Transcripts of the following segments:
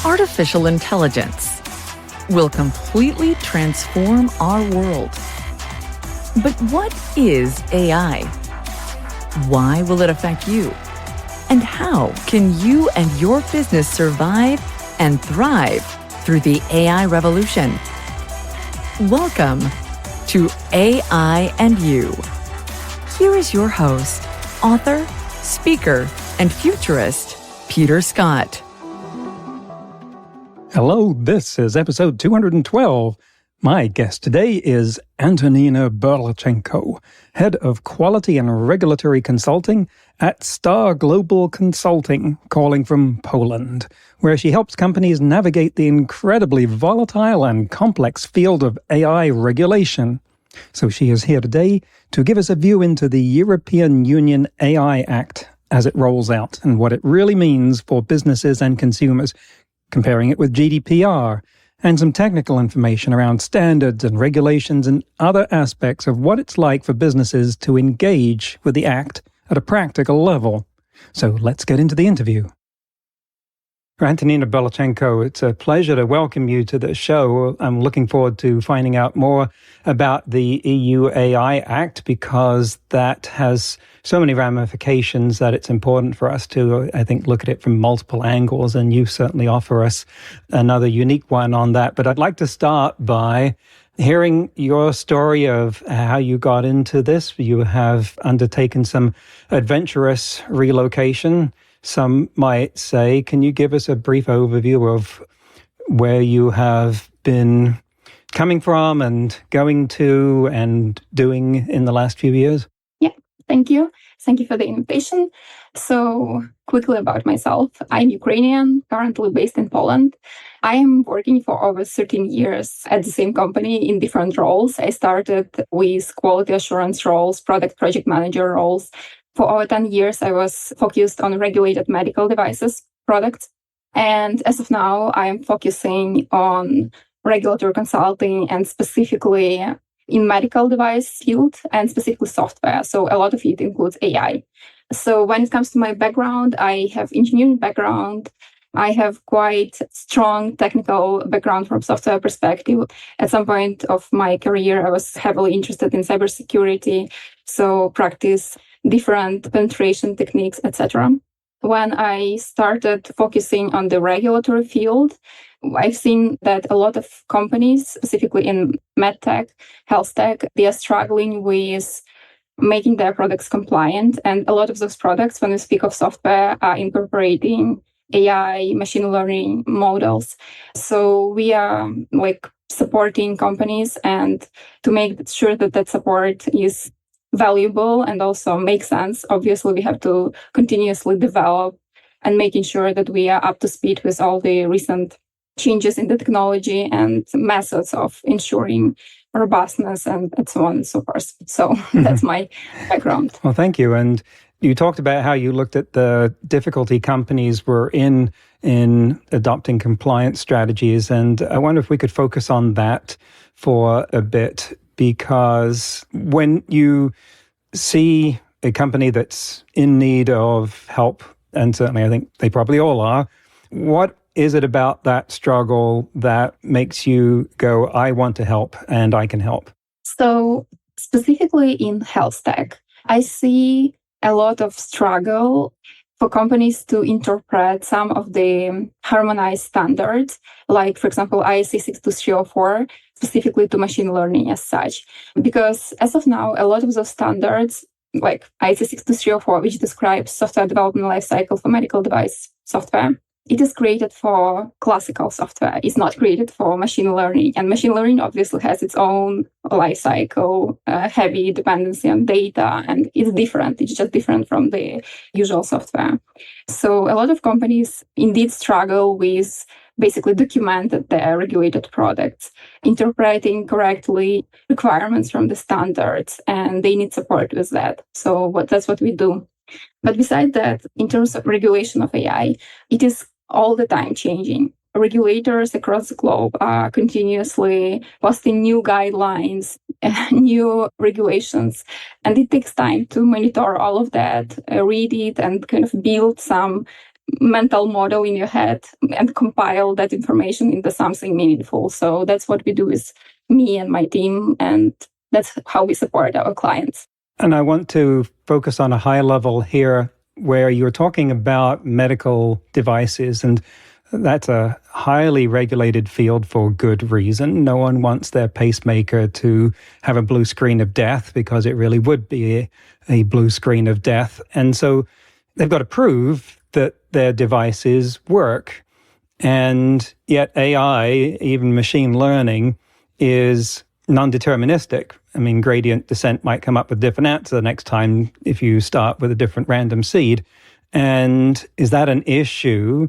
Artificial intelligence will completely transform our world. But what is AI? Why will it affect you? And how can you and your business survive and thrive through the AI revolution? Welcome to AI and You. Here is your host, author, speaker, and futurist, Peter Scott. Hello, this is episode 212. My guest today is Antonina Burlachenko, Head of Quality and Regulatory Consulting at Star Global Consulting, calling from Poland, where she helps companies navigate the incredibly volatile and complex field of AI regulation. So she is here today to give us a view into the European Union AI Act as it rolls out and what it really means for businesses and consumers, comparing it with GDPR, and some technical information around standards and regulations and other aspects of what it's like for businesses to engage with the Act at a practical level. So let's get into the interview. Antonina Burlachenko, it's a pleasure to welcome you to the show. I'm looking forward to finding out more about the EU AI Act because that has so many ramifications that it's important for us to, I think, look at it from multiple angles, and you certainly offer us another unique one on that. But I'd like to start by hearing your story of how you got into this. You have undertaken some adventurous relocation. Some might say, can you give us a brief overview of where you have been coming from and going to and doing in the last few years? Yeah, thank you. Thank you for the invitation. So quickly about myself. I'm Ukrainian, currently based in Poland. I am working for over 13 years at the same company in different roles. I started with quality assurance roles, product project manager roles. For over 10 years, I was focused on regulated medical devices products. And as of now, I am focusing on regulatory consulting and specifically in medical device field and specifically software. So a lot of it includes AI. So when it comes to my background, I have engineering background. I have quite strong technical background from software perspective. At some point of my career, I was heavily interested in cybersecurity, so practice different penetration techniques, etc. When I started focusing on the regulatory field, I've seen that a lot of companies, specifically in medtech, health tech, they are struggling with making their products compliant. And a lot of those products, when we speak of software, are incorporating AI, machine learning models. So we are supporting companies and to make sure that that support is valuable and also makes sense. Obviously, we have to continuously develop and making sure that we are up to speed with all the recent changes in the technology and methods of ensuring robustness and so on and so forth. So that's my background. Well, thank you. And you talked about how you looked at the difficulty companies were in adopting compliance strategies. And I wonder if we could focus on that for a bit, because when you see a company that's in need of help, and certainly I think they probably all are, what is it about that struggle that makes you go, I want to help and I can help? So specifically in health tech, I see a lot of struggle for companies to interpret some of the harmonized standards, like, for example, ISA 62304, specifically to machine learning as such. Because as of now, a lot of those standards, like ISA 62304, which describes software development lifecycle for medical device software, it is created for classical software. It's not created for machine learning. And machine learning obviously has its own life cycle, heavy dependency on data, and it's different. It's just different from the usual software. So a lot of companies indeed struggle with basically documented their regulated products, interpreting correctly requirements from the standards, and they need support with that. So that's what we do. But besides that, in terms of regulation of AI, it is all the time changing. Regulators across the globe are continuously posting new guidelines, new regulations, and it takes time to monitor all of that, read it, and kind of build some mental model in your head and compile that information into something meaningful. So that's what we do with me and my team, and that's how we support our clients. And I want to focus on a high level here where you're talking about medical devices, and that's a highly regulated field for good reason. No one wants their pacemaker to have a blue screen of death, because it really would be a blue screen of death. And so they've got to prove that their devices work. And yet AI, even machine learning, is non-deterministic. I mean, gradient descent might come up with a different answer the next time if you start with a different random seed. And is that an issue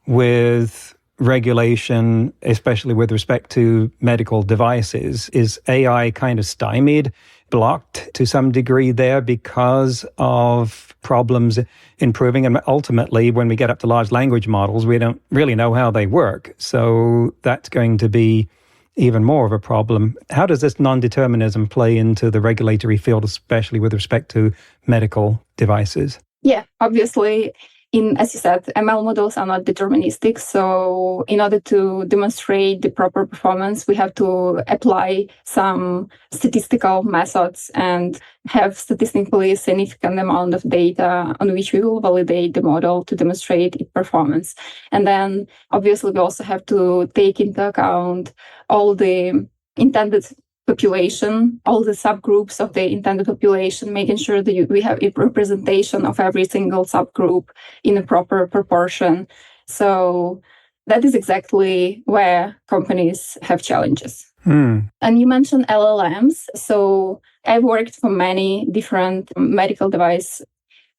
with regulation, especially with respect to medical devices? Is AI kind of stymied, blocked to some degree there because of problems improving? And ultimately, when we get up to large language models, we don't really know how they work. So that's going to be even more of a problem. How does this non-determinism play into the regulatory field, especially with respect to medical devices? Yeah, obviously, as you said, ML models are not deterministic. So in order to demonstrate the proper performance, we have to apply some statistical methods and have statistically significant amount of data on which we will validate the model to demonstrate its performance. And then obviously we also have to take into account all the intended population, all the subgroups of the intended population, making sure that we have a representation of every single subgroup in a proper proportion. So that is exactly where companies have challenges. And you mentioned LLMs. So I've worked for many different medical device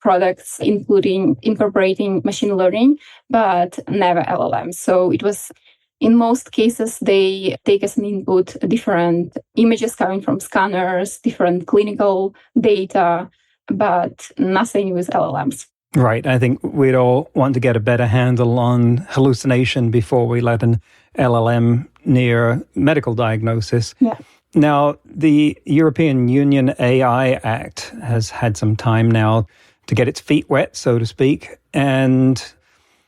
products, including incorporating machine learning, but never LLMs. So it was, in most cases, they take as an input different images coming from scanners, different clinical data, but nothing with LLMs. Right. I think we'd all want to get a better handle on hallucination before we let an LLM near medical diagnosis. Yeah. Now, the European Union AI Act has had some time now to get its feet wet, so to speak. And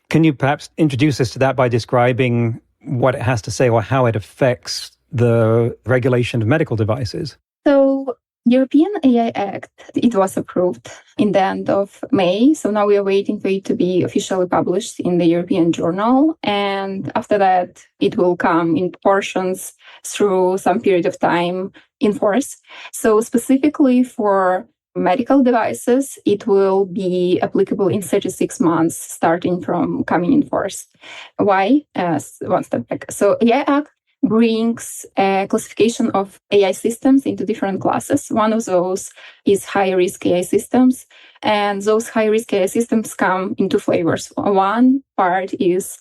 can you perhaps introduce us to that by describing what it has to say or how it affects the regulation of medical devices? So European AI Act, it was approved in the end of May. So now we are waiting for it to be officially published in the European Journal. And after that, it will come in portions through some period of time in force. So specifically for medical devices, it will be applicable in 36 months, starting from coming in force. Why? One step back. So AI Act brings a classification of AI systems into different classes. One of those is high-risk AI systems. And those high-risk AI systems come in two flavors. One part is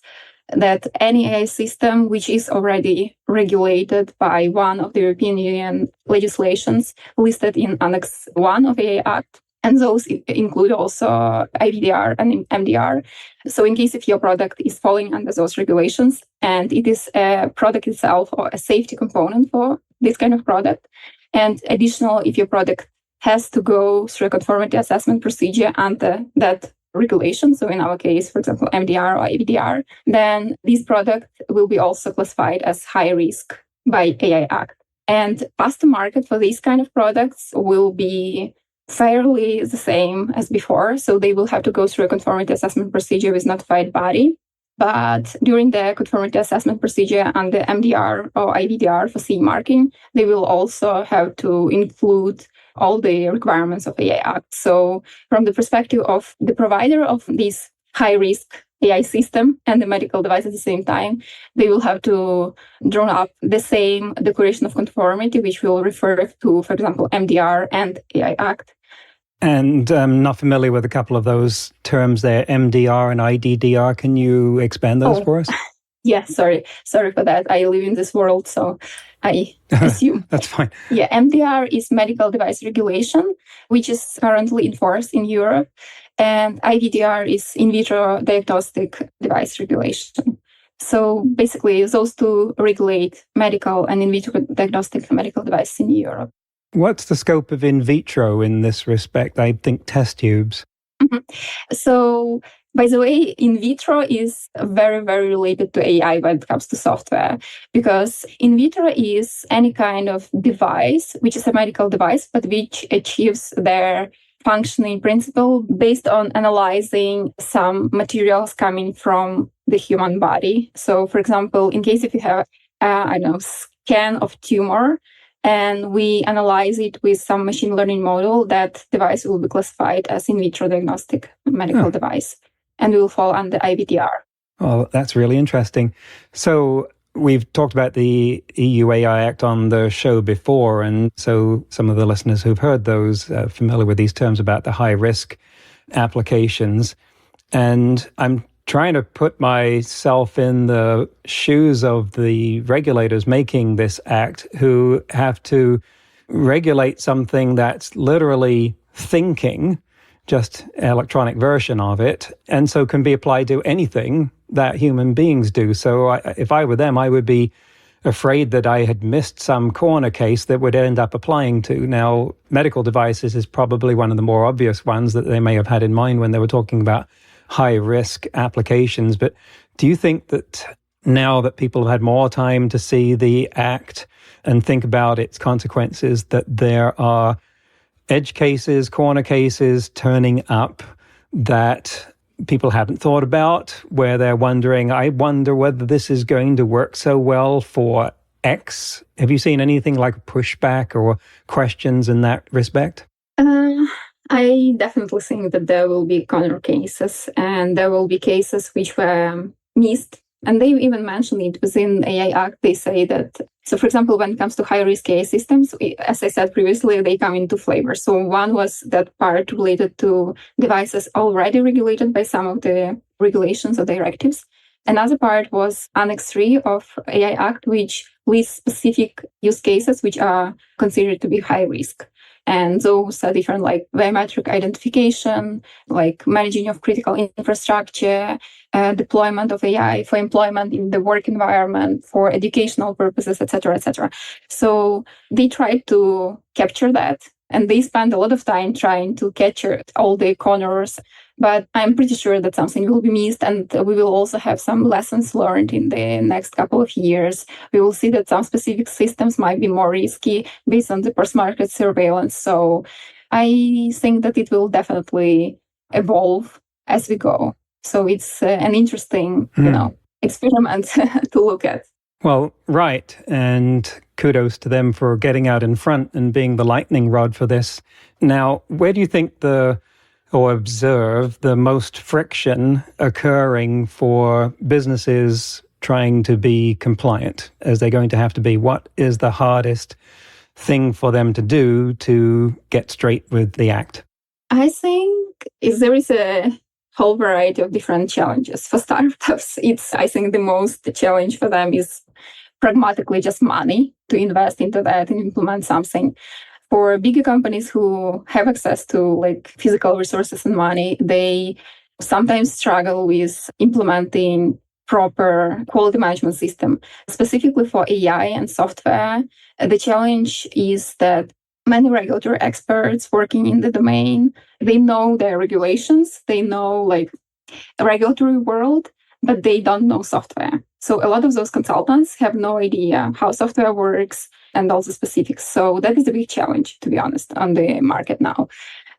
that any AI system which is already regulated by one of the European Union legislations listed in Annex 1 of AI Act. And those include also IVDR and MDR. So in case if your product is falling under those regulations and it is a product itself or a safety component for this kind of product, and additional, if your product has to go through a conformity assessment procedure under that regulation, so in our case, for example, MDR or IVDR, then this product will be also classified as high risk by AI Act. And path to market for these kind of products will be fairly the same as before. So they will have to go through a conformity assessment procedure with notified body. But during the conformity assessment procedure and the MDR or IVDR for CE marking, they will also have to include all the requirements of AI Act. So from the perspective of the provider of this high-risk AI system and the medical device at the same time, they will have to draw up the same declaration of conformity, which will refer to, for example, MDR and AI Act. And I'm not familiar with a couple of those terms there, MDR and IDDR. Can you expand those for us? Yeah, sorry for that. I live in this world, so I assume. That's fine. Yeah, MDR is medical device regulation, which is currently in force in Europe. And IVDR is in vitro diagnostic device regulation. So basically, those two regulate medical and in vitro diagnostic medical devices in Europe. What's the scope of in vitro in this respect? I think test tubes. Mm-hmm. So By the way, in vitro is very, very related to AI when it comes to software, because in vitro is any kind of device, which is a medical device, but which achieves their functioning principle based on analyzing some materials coming from the human body. So, for example, in case if you have, scan of tumor, and we analyze it with some machine learning model, that device will be classified as in vitro diagnostic medical device and will fall under IVDR. Oh, that's really interesting. So we've talked about the EU AI Act on the show before, and so some of the listeners who've heard those are familiar with these terms about the high-risk applications. And I'm trying to put myself in the shoes of the regulators making this act, who have to regulate something that's literally thinking, just electronic version of it, and so can be applied to anything that human beings do. So if I were them, I would be afraid that I had missed some corner case that would end up applying to. Now, medical devices is probably one of the more obvious ones that they may have had in mind when they were talking about high-risk applications. But do you think that now that people have had more time to see the act and think about its consequences, that there are edge cases, corner cases turning up that people hadn't thought about, where they're wondering, I wonder whether this is going to work so well for X? Have you seen anything like pushback or questions in that respect? I definitely think that there will be corner cases, and there will be cases which were missed. And they even mentioned it within AI Act. They say that, so for example, when it comes to high-risk AI systems, as I said previously, they come in two flavors. So one was that part related to devices already regulated by some of the regulations or directives. Another part was Annex 3 of AI Act, which lists specific use cases which are considered to be high risk. And those are different, like biometric identification, like managing of critical infrastructure, deployment of AI for employment in the work environment, for educational purposes, etc., etc. So they try to capture that, and they spend a lot of time trying to capture all the corners. But I'm pretty sure that something will be missed, and we will also have some lessons learned in the next couple of years. We will see that some specific systems might be more risky based on the post-market surveillance. So I think that it will definitely evolve as we go. So it's an interesting, experiment to look at. Well, right. And kudos to them for getting out in front and being the lightning rod for this. Now, where do you think observe the most friction occurring for businesses trying to be compliant, as they're going to have to be? What is the hardest thing for them to do to get straight with the act? I think there is a whole variety of different challenges. For startups, I think the most challenge for them is pragmatically just money to invest into that and implement something. For bigger companies who have access to like physical resources and money, they sometimes struggle with implementing proper quality management system. Specifically for AI and software, the challenge is that many regulatory experts working in the domain, they know their regulations, they know like a regulatory world, but they don't know software. So a lot of those consultants have no idea how software works and all the specifics. So that is a big challenge, to be honest, on the market now.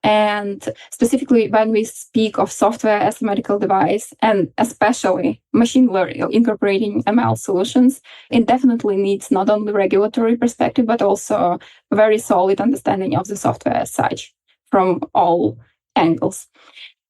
And specifically, when we speak of software as a medical device, and especially machine learning, incorporating ML solutions, it definitely needs not only regulatory perspective, but also a very solid understanding of the software as such from all angles.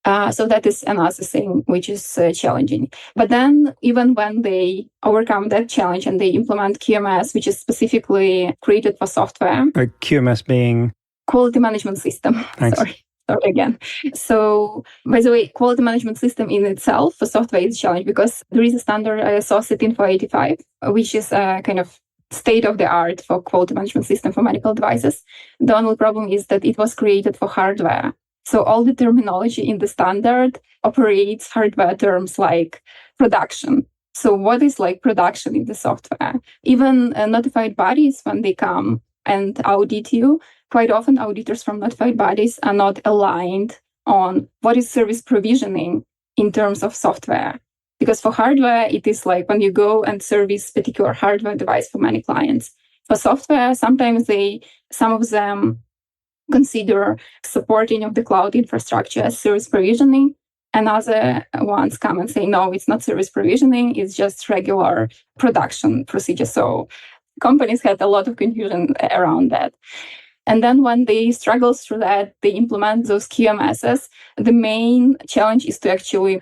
So that is another thing which is challenging. But then even when they overcome that challenge and they implement QMS, which is specifically created for software. QMS being? Quality management system. Thanks. Sorry again. So, by the way, quality management system in itself for software is a challenge because there is a standard ISO 13485, which is a kind of state of the art for quality management system for medical devices. The only problem is that it was created for hardware. So all the terminology in the standard operates hardware terms like production. So what is like production in the software? Even notified bodies, when they come and audit you, quite often auditors from notified bodies are not aligned on what is service provisioning in terms of software. Because for hardware, it is like when you go and service particular hardware device for many clients. For software, sometimes some of them consider supporting of the cloud infrastructure as service provisioning, and other ones come and say, no, it's not service provisioning, it's just regular production procedure. So companies had a lot of confusion around that. And then when they struggle through that, they implement those QMSs. The main challenge is to actually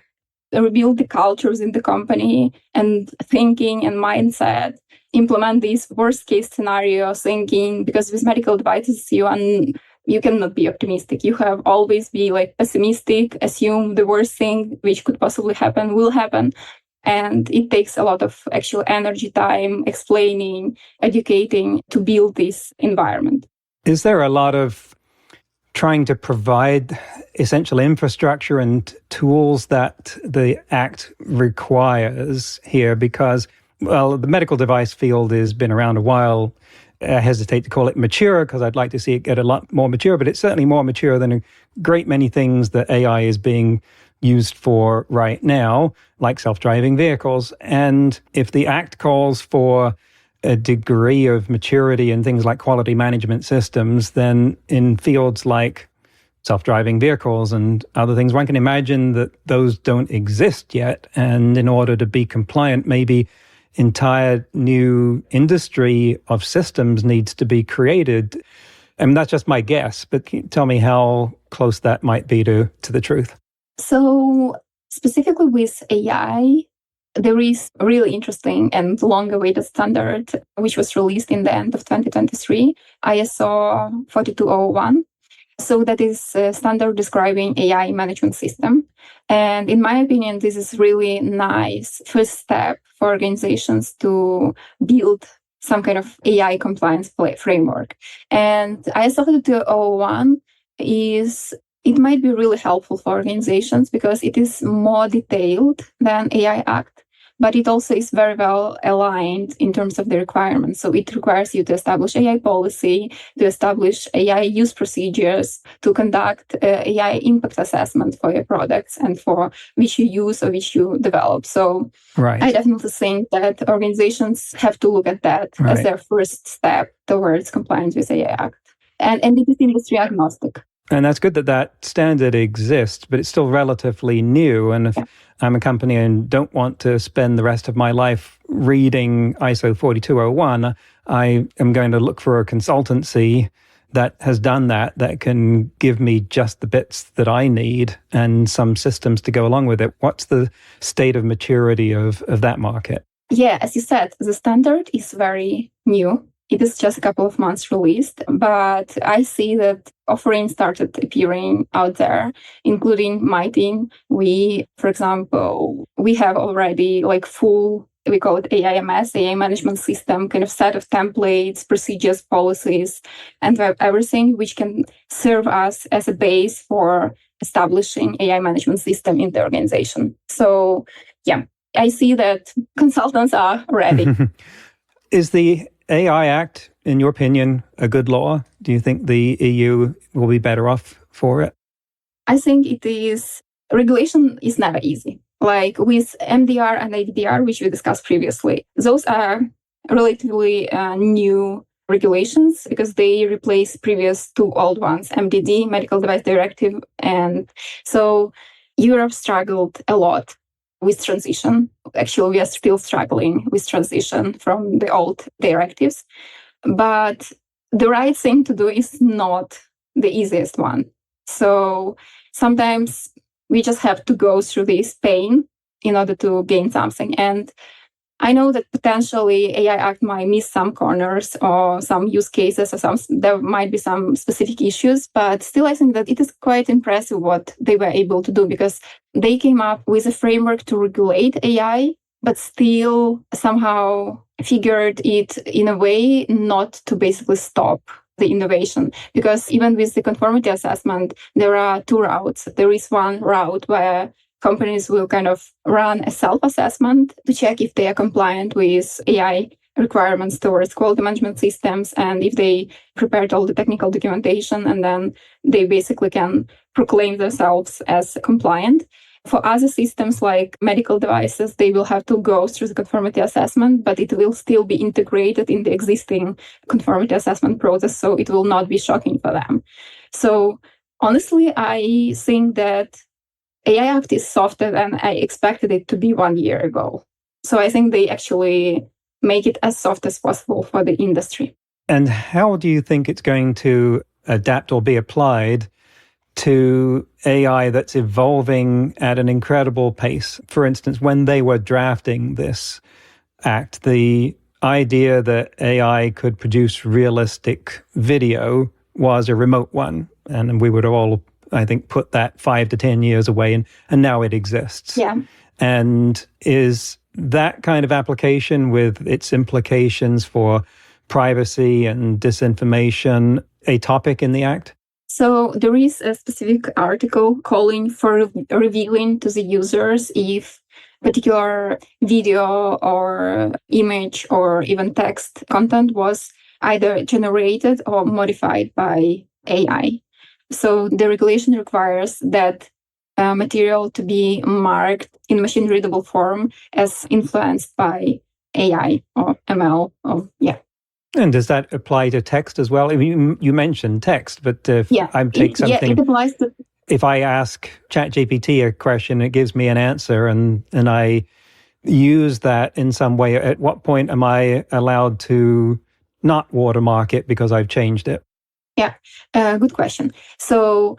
rebuild the cultures in the company and thinking and mindset, implement these worst case scenario thinking, because with medical devices, you cannot be optimistic. You have always be like pessimistic, assume the worst thing which could possibly happen will happen. And it takes a lot of actual energy, time, explaining, educating to build this environment. Is there a lot of trying to provide essential infrastructure and tools that the Act requires here? Because, well, the medical device field has been around a while. I hesitate to call it mature because I'd like to see it get a lot more mature, but it's certainly more mature than a great many things that AI is being used for right now, like self-driving vehicles. And if the Act calls for a degree of maturity in things like quality management systems, then in fields like self-driving vehicles and other things, one can imagine that those don't exist yet. And in order to be compliant, maybe entire new industry of systems needs to be created. And that's just my guess, but can you tell me how close that might be to the truth? So specifically with AI, there is a really interesting and long-awaited standard, which was released in the end of 2023, ISO 42001. So that is a standard describing AI management system. And in my opinion, this is really nice first step for organizations to build some kind of AI compliance framework. And ISO 42001 it might be really helpful for organizations because it is more detailed than AI Act, but it also is very well aligned in terms of the requirements. So it requires you to establish AI policy, to establish AI use procedures, to conduct AI impact assessment for your products and for which you use or which you develop. So right. I definitely think that organizations have to look at that as their first step towards compliance with AI Act. And it is industry agnostic. And that's good that that standard exists, but it's still relatively new. And if I'm a company and don't want to spend the rest of my life reading ISO 42001, I am going to look for a consultancy that has done that can give me just the bits that I need and some systems to go along with it. What's the state of maturity of that market? Yeah, as you said, the standard is very new. It is just a couple of months released, but I see that offerings started appearing out there, including my team. For example, we have already like full, we call it AIMS, AI management system, kind of set of templates, procedures, policies, and everything which can serve us as a base for establishing AI management system in the organization. So yeah, I see that consultants are ready. Is the AI Act, in your opinion, a good law? Do you think the EU will be better off for it? I think it is. Regulation is never easy. Like with MDR and ADR, which we discussed previously, those are relatively new regulations because they replace previous two old ones, MDD, Medical Device Directive. And so Europe struggled a lot with transition. Actually, we are still struggling with transition from the old directives. But the right thing to do is not the easiest one. So sometimes we just have to go through this pain in order to gain something. And I know that potentially AI Act might miss some corners or some use cases or there might be some specific issues, but still I think that it is quite impressive what they were able to do because they came up with a framework to regulate AI, but still somehow figured it in a way not to basically stop the innovation. Because even with the conformity assessment, there are two routes. There is one route where companies will kind of run a self-assessment to check if they are compliant with AI requirements towards quality management systems and if they prepared all the technical documentation, and then they basically can proclaim themselves as compliant. For other systems like medical devices, they will have to go through the conformity assessment, but it will still be integrated in the existing conformity assessment process, so it will not be shocking for them. So honestly, I think that AI Act is softer than I expected it to be 1 year ago. So I think they actually make it as soft as possible for the industry. And how do you think it's going to adapt or be applied to AI that's evolving at an incredible pace? For instance, when they were drafting this act, the idea that AI could produce realistic video was a remote one. And we would all, I think, put that 5 to 10 years away, and now it exists. Yeah. And is that kind of application with its implications for privacy and disinformation a topic in the Act? So there is a specific article calling for revealing to the users if particular video or image or even text content was either generated or modified by AI. So the regulation requires that material to be marked in machine-readable form as influenced by AI or ML. And does that apply to text as well? I mean, you mentioned text, but if I take something, it applies to. If I ask ChatGPT a question, it gives me an answer, and I use that in some way. At what point am I allowed to not watermark it because I've changed it? Yeah, good question. So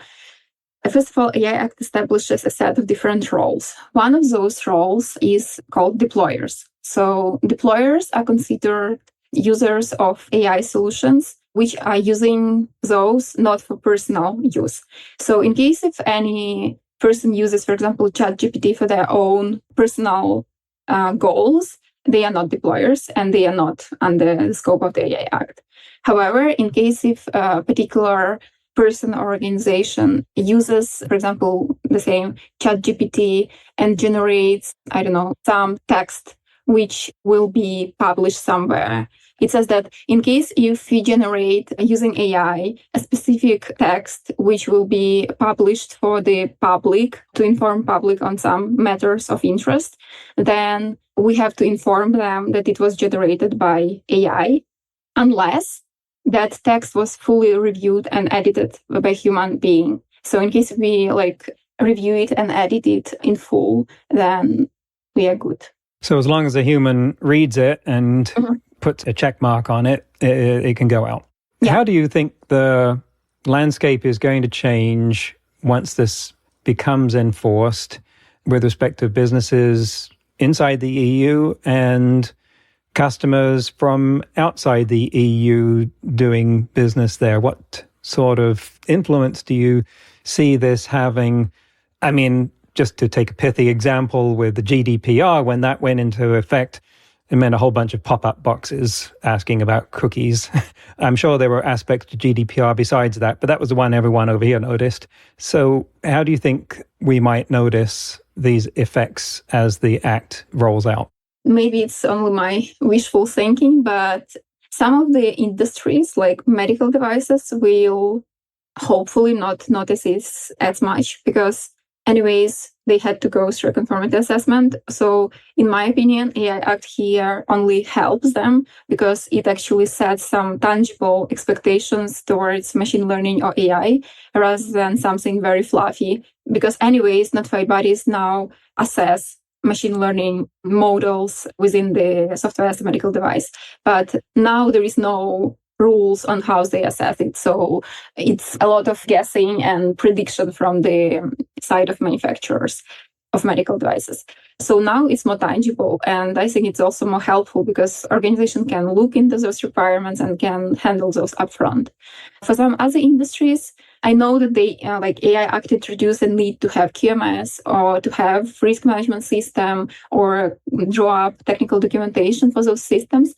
first of all, AI Act establishes a set of different roles. One of those roles is called deployers. So deployers are considered users of AI solutions, which are using those not for personal use. So in case if any person uses, for example, ChatGPT for their own personal goals, they are not deployers and they are not under the scope of the AI Act. However, in case if a particular person or organization uses, for example, the same ChatGPT and generates, some text which will be published somewhere. It says that in case if we generate using AI a specific text which will be published for the public to inform public on some matters of interest, then we have to inform them that it was generated by AI, unless that text was fully reviewed and edited by a human being. So in case we review it and edit it in full, then we are good. So as long as a human reads it and puts a check mark on it, it can go out. Yeah. How do you think the landscape is going to change once this becomes enforced with respect to businesses inside the EU and customers from outside the EU doing business there? What sort of influence do you see this having? I mean, just to take a pithy example with the GDPR, when that went into effect, it meant a whole bunch of pop-up boxes asking about cookies. I'm sure there were aspects to GDPR besides that, but that was the one everyone over here noticed. So how do you think we might notice these effects as the Act rolls out? Maybe it's only my wishful thinking, but some of the industries, like medical devices, will hopefully not notice this as much because anyways, they had to go through a conformity assessment. So in my opinion, AI Act here only helps them because it actually sets some tangible expectations towards machine learning or AI rather than something very fluffy. Because anyways, notified bodies now assess machine learning models within the software as a medical device. But now there is no rules on how they assess it. So it's a lot of guessing and prediction from the side of manufacturers of medical devices. So now it's more tangible. And I think it's also more helpful because organizations can look into those requirements and can handle those upfront. For some other industries, I know that they, AI Act introduced a need to have QMS or to have risk management system or draw up technical documentation for those systems.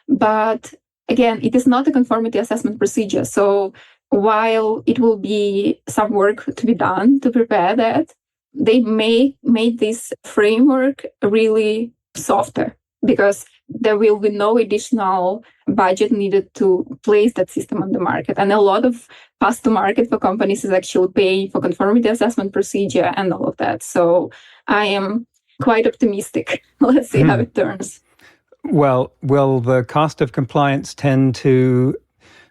But again, it is not a conformity assessment procedure. So while it will be some work to be done to prepare that, they may make this framework really softer. because there will be no additional budget needed to place that system on the market. And a lot of fast to market for companies is actually paying for conformity assessment procedure and all of that. So I am quite optimistic. Let's see how it turns. Well, will the cost of compliance tend to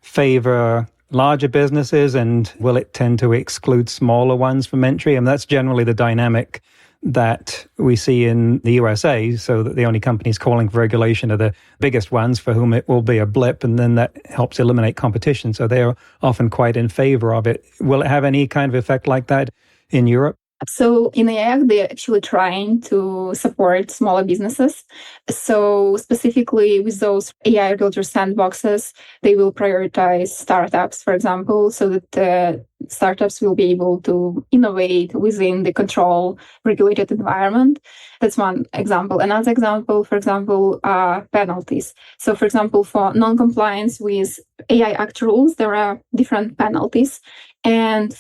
favor larger businesses, and will it tend to exclude smaller ones from entry? And that's generally the dynamic that we see in the USA, so that the only companies calling for regulation are the biggest ones for whom it will be a blip, and then that helps eliminate competition. So they're often quite in favor of it. Will it have any kind of effect like that in Europe? So in AI Act, they're actually trying to support smaller businesses. So specifically with those AI regulatory sandboxes, they will prioritize startups, for example, so that startups will be able to innovate within the control regulated environment. That's one example. Another example, for example, are penalties. So for example, for non-compliance with AI Act rules, there are different penalties. And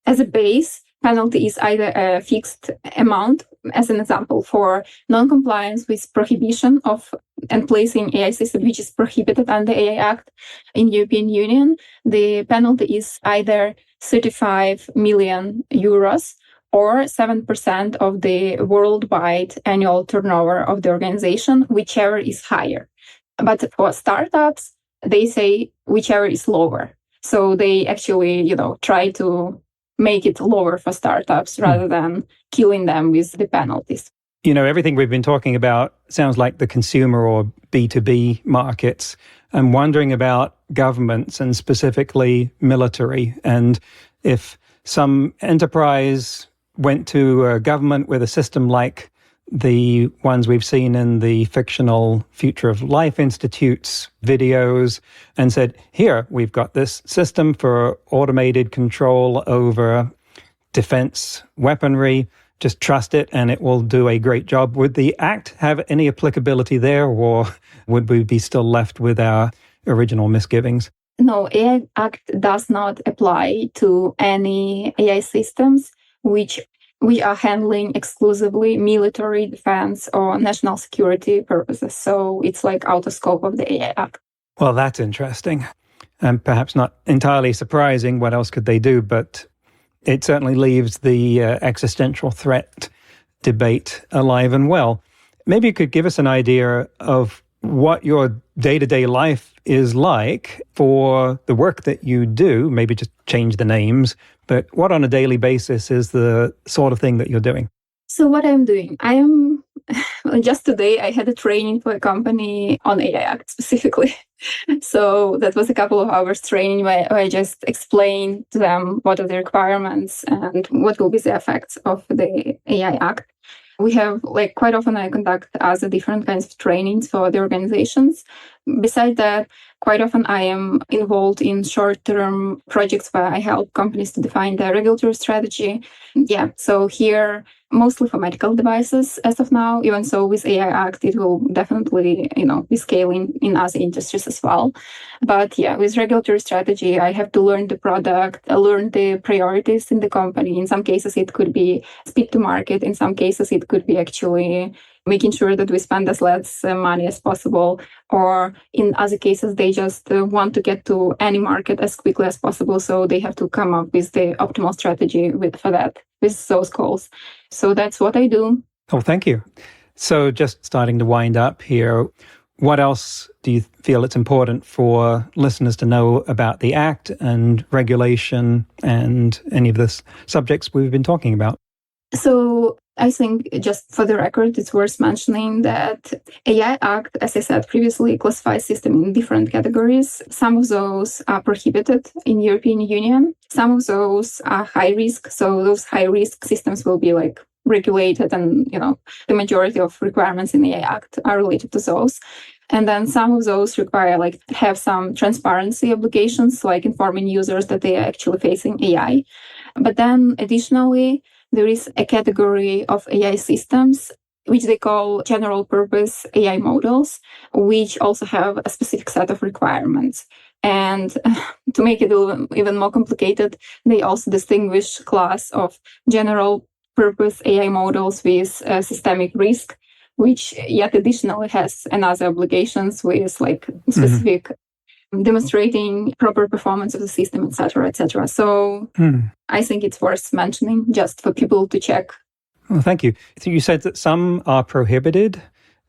as a base, penalty is either a fixed amount, as an example, for non-compliance with prohibition of and placing AI system, which is prohibited under AI Act in European Union. The penalty is either 35 million euros or 7% of the worldwide annual turnover of the organization, whichever is higher. But for startups, they say whichever is lower. So they actually, try to make it lower for startups rather than killing them with the penalties. Everything we've been talking about sounds like the consumer or B2B markets. I'm wondering about governments and specifically military. And if some enterprise went to a government with a system like the ones we've seen in the fictional Future of Life Institute's videos and said, here, we've got this system for automated control over defense weaponry. Just trust it and it will do a great job. Would the Act have any applicability there, or would we be still left with our original misgivings? No, AI Act does not apply to any AI systems which we are handling exclusively military, defense, or national security purposes. So it's like out of scope of the AI Act. Well, that's interesting. And perhaps not entirely surprising. What else could they do? But it certainly leaves the existential threat debate alive and well. Maybe you could give us an idea of what your day-to-day life is like for the work that you do. Maybe just change the names, but what on a daily basis is the sort of thing that you're doing? So what I'm doing, just today I had a training for a company on AI Act specifically. So that was a couple of hours training where I just explained to them what are the requirements and what will be the effects of the AI Act. We have, quite often I conduct other different kinds of trainings for the organizations. Besides that, quite often I am involved in short-term projects where I help companies to define their regulatory strategy. Yeah, so here, mostly for medical devices as of now, even so with AI Act, it will definitely, be scaling in other industries as well. But yeah, with regulatory strategy, I have to learn the product, learn the priorities in the company. In some cases, it could be speed to market. In some cases, it could be actually making sure that we spend as less money as possible. Or in other cases, they just want to get to any market as quickly as possible. So they have to come up with the optimal strategy for that, with those goals. So that's what I do. Oh, thank you. So just starting to wind up here, what else do you feel it's important for listeners to know about the Act and regulation and any of the subjects we've been talking about? So I think just for the record, it's worth mentioning that AI Act, as I said previously, classifies systems in different categories. Some of those are prohibited in European Union. Some of those are high risk. So those high risk systems will be regulated, and the majority of requirements in the AI Act are related to those. And then some of those require have some transparency obligations, like informing users that they are actually facing AI. But then additionally, there is a category of AI systems which they call general purpose AI models, which also have a specific set of requirements. And to make it even more complicated, they also distinguish class of general purpose AI models with systemic risk which yet additionally has another obligations with like specific demonstrating proper performance of the system, etc., etc. So I think it's worth mentioning just for people to check. Well, thank you. I think you said that some are prohibited.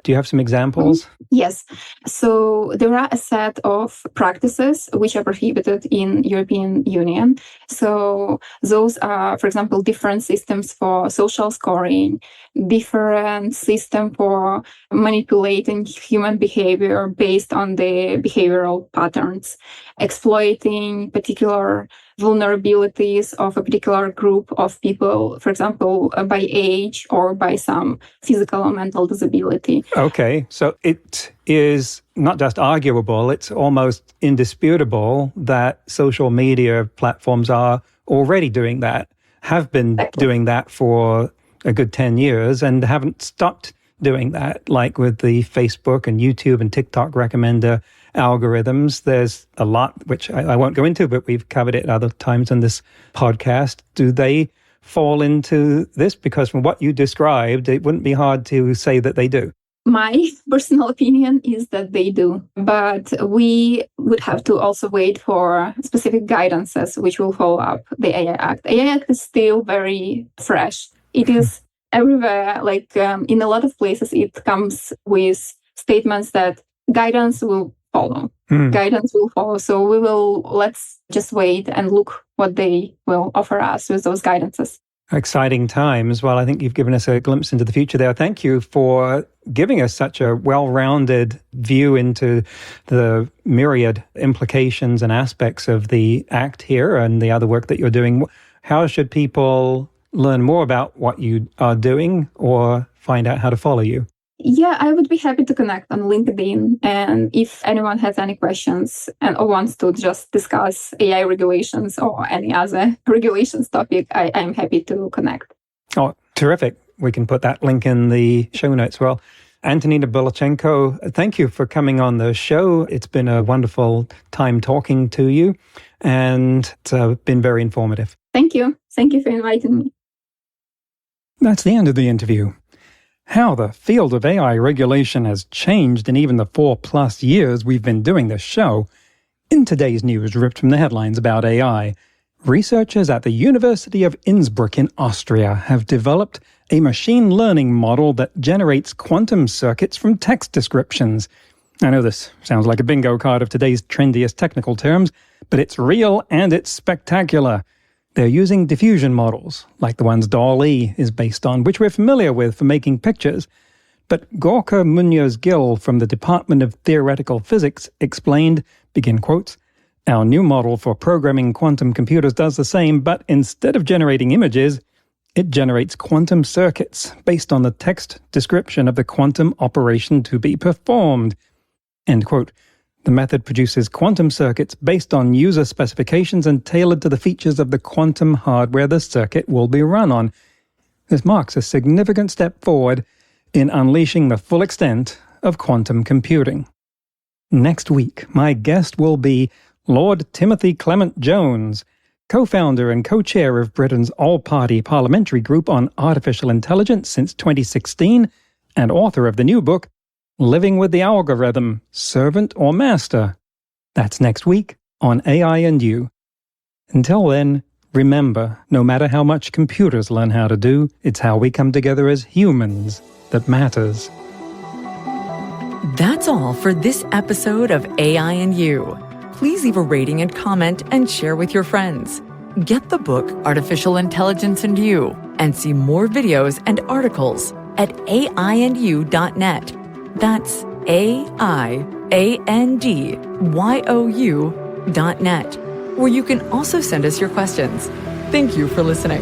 Do you have some examples? Yes. So there are a set of practices which are prohibited in European Union. So those are, for example, different systems for social scoring, different system for manipulating human behavior based on the behavioral patterns, exploiting particular vulnerabilities of a particular group of people, for example, by age or by some physical or mental disability. Okay, so it is not just arguable, it's almost indisputable that social media platforms are already doing that, have been doing that for a good 10 years and haven't stopped doing that, like with the Facebook and YouTube and TikTok recommender algorithms. There's a lot, which I won't go into, but we've covered it other times in this podcast. Do they fall into this? Because from what you described, it wouldn't be hard to say that they do. My personal opinion is that they do, but we would have to also wait for specific guidances which will follow up the AI Act. AI Act is still very fresh. It is everywhere, like in a lot of places, it comes with statements that guidance will follow. Guidance will follow. So let's just wait and look what they will offer us with those guidances. Exciting times. Well, I think you've given us a glimpse into the future there. Thank you for giving us such a well-rounded view into the myriad implications and aspects of the Act here and the other work that you're doing. How should people learn more about what you are doing or find out how to follow you? Yeah, I would be happy to connect on LinkedIn. And if anyone has any questions or wants to just discuss AI regulations or any other regulations topic, I'm happy to connect. Oh, terrific. We can put that link in the show notes. Well, Antonina Burlachenko, thank you for coming on the show. It's been a wonderful time talking to you, and it's been very informative. Thank you. Thank you for inviting me. That's the end of the interview. How the field of AI regulation has changed in even the 4+ years we've been doing this show. In today's news ripped from the headlines about AI, researchers at the University of Innsbruck in Austria have developed a machine learning model that generates quantum circuits from text descriptions. I know this sounds like a bingo card of today's trendiest technical terms, but it's real and it's spectacular. They're using diffusion models, like the ones DALL-E is based on, which we're familiar with for making pictures. But Gorka Munoz-Gil from the Department of Theoretical Physics explained, begin quotes, "Our new model for programming quantum computers does the same, but instead of generating images, it generates quantum circuits based on the text description of the quantum operation to be performed." End quote. The method produces quantum circuits based on user specifications and tailored to the features of the quantum hardware the circuit will be run on. This marks a significant step forward in unleashing the full extent of quantum computing. Next week, my guest will be Lord Timothy Clement Jones, co-founder and co-chair of Britain's all-party parliamentary group on artificial intelligence since 2016, and author of the new book, Living with the Algorithm, Servant or Master. That's next week on AI and You. Until then, remember, no matter how much computers learn how to do, it's how we come together as humans that matters. That's all for this episode of AI and You. Please leave a rating and comment and share with your friends. Get the book Artificial Intelligence and You and see more videos and articles at aiandyou.net. That's aiandyou.net, where you can also send us your questions. Thank you for listening.